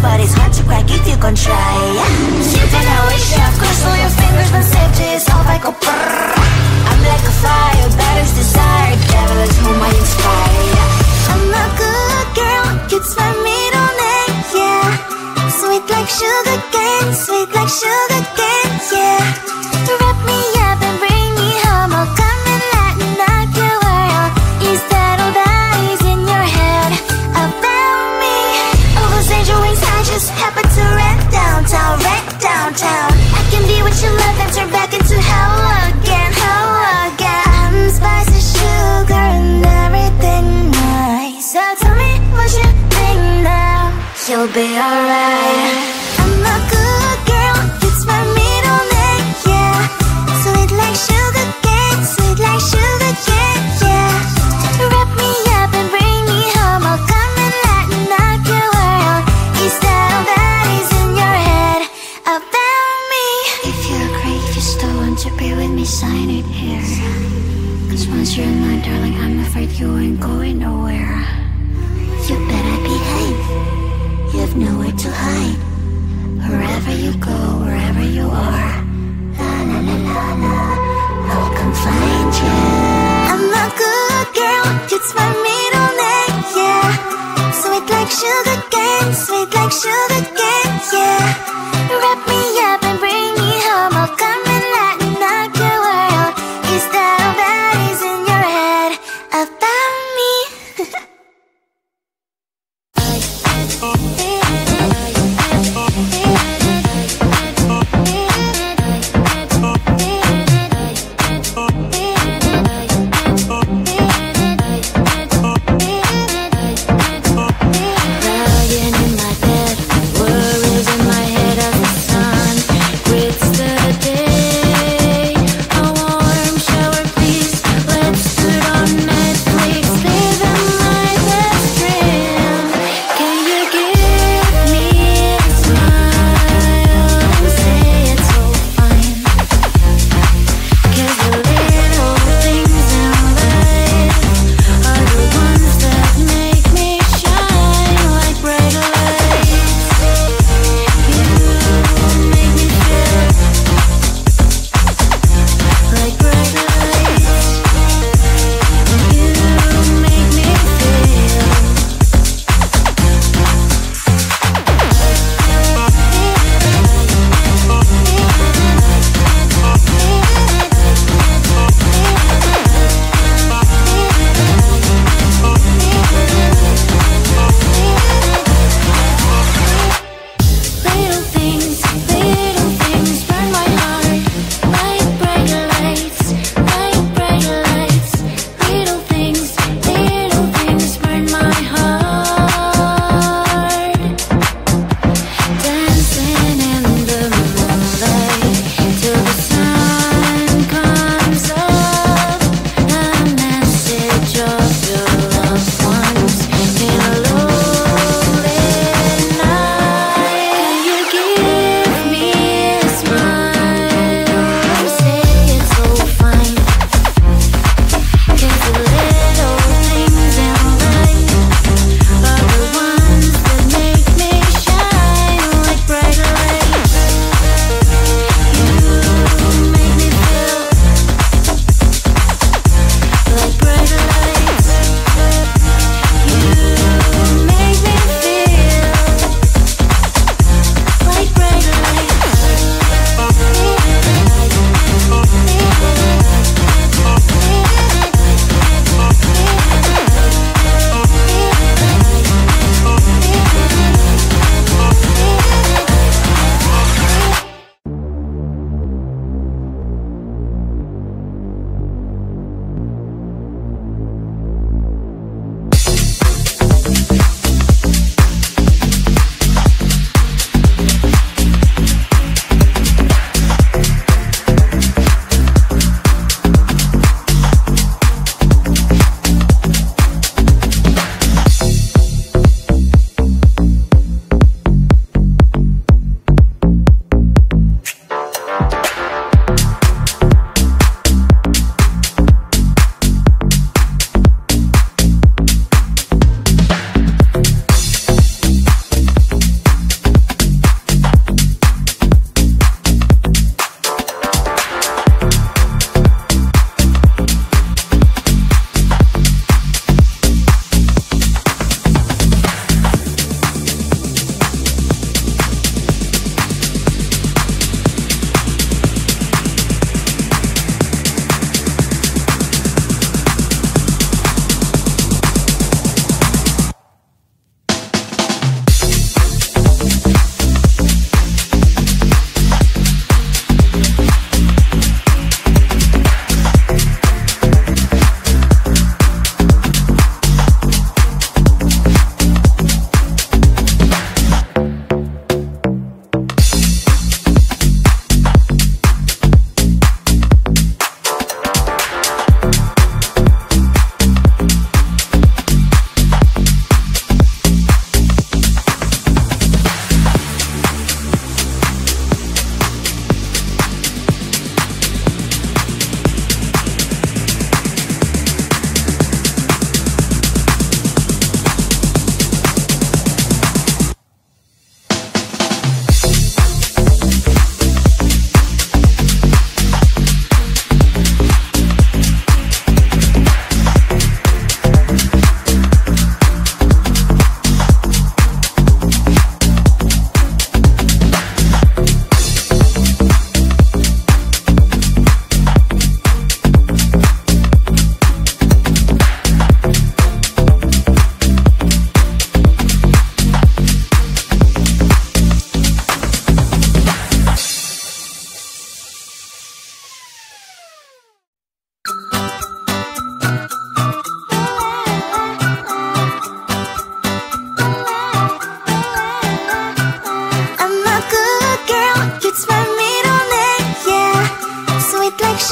but it's hard to crack if you can try. Shit in a wish, of course, all your fingers, but safety is off, I go brrrr. I'm like a fire, batter's desire, devil is whom I inspire. I'm a good girl, it's my middle name, yeah. Sweet like sugar cane, sweet like sugar cane, yeah. Wrap me up and bring me home, I'll come and lighten up your world. Is that all that is in your head about me? All those angel wings I just happen to rent downtown, rent downtown. I can be what you love and turn back into hell again, hell again. I'm spicy sugar and everything nice. So tell me what you think now, you'll be alright. I'm a good girl, it's my middle name, yeah. Sweet like sugar cane, sweet like sugar cane, yeah. Wrap me up and bring me home, I'll come and lighten up your world. Is that all that is in your head about me? If you agree, if you still want to be with me, sign it here. Cause once you're mine, darling, I'm afraid you ain't going nowhere. You better behave, you have nowhere to hide. Wherever you go, wherever you are, la la la la la, I'll come find you. I'm a good girl, it's my middle name, yeah. Sweet like sugar cane, sweet like sugar cane, yeah. Wrap me up and bring me home, I'll come and lighten up your world. Is that all that is in your head about me?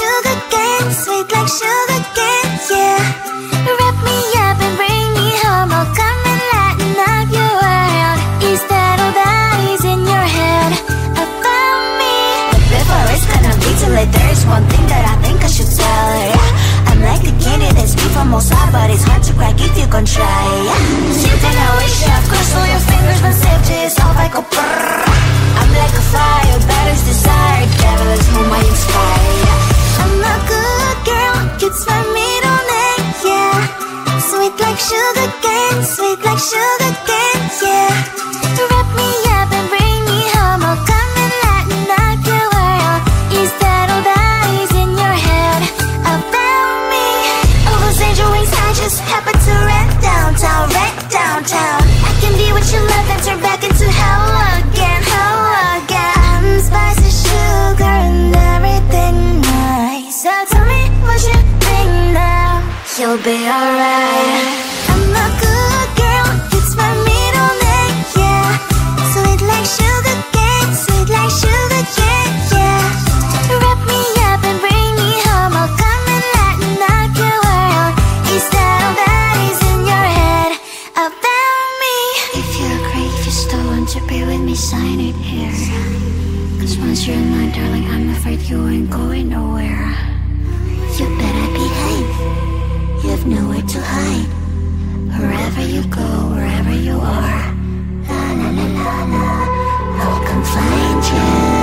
sugar cane, sweet like sugar cane, yeah. Wrap me up and bring me home, I'll come and lighten up your world. Is that all that is in your head about me? But before it's gonna be too late, there is one thing that I think I should tell her, yeah. I'm like the candy that's sweet from outside, but it's hard to crack if you can try, yeah. Sipping a wish, of course, all your fingers been saved to yourself, I go brrrr. I'm like a fire, battles desire, devil is whom I inspire, yeah. I'm a good girl, it's my middle name, yeah. Sweet like sugar cane, sweet like sugar cane, yeah. Wrap me up and bring me home, I'll come and lighten up your world. Is that all that is in your head about me? All those angel wings I just happen to rent downtown, rent downtown. I can be what you love and turn back into hell again, hell again. I'm spicy sugar and everything nice. So tell me what you think now, you'll be alright. I'm a good girl, it's my middle name, yeah. Sweet like sugar cane, sweet like sugar cane, yeah. Wrap me up and bring me home, I'll come and lighten up your world. Is that all that is in your head about me? If you agree, if you still want to be with me, sign it here. Cause once you're mine, darling, I'm afraid you ain't going nowhere. You better behave, you have nowhere to hide. Wherever you go, wherever you are, la la la la la, I'll come find you.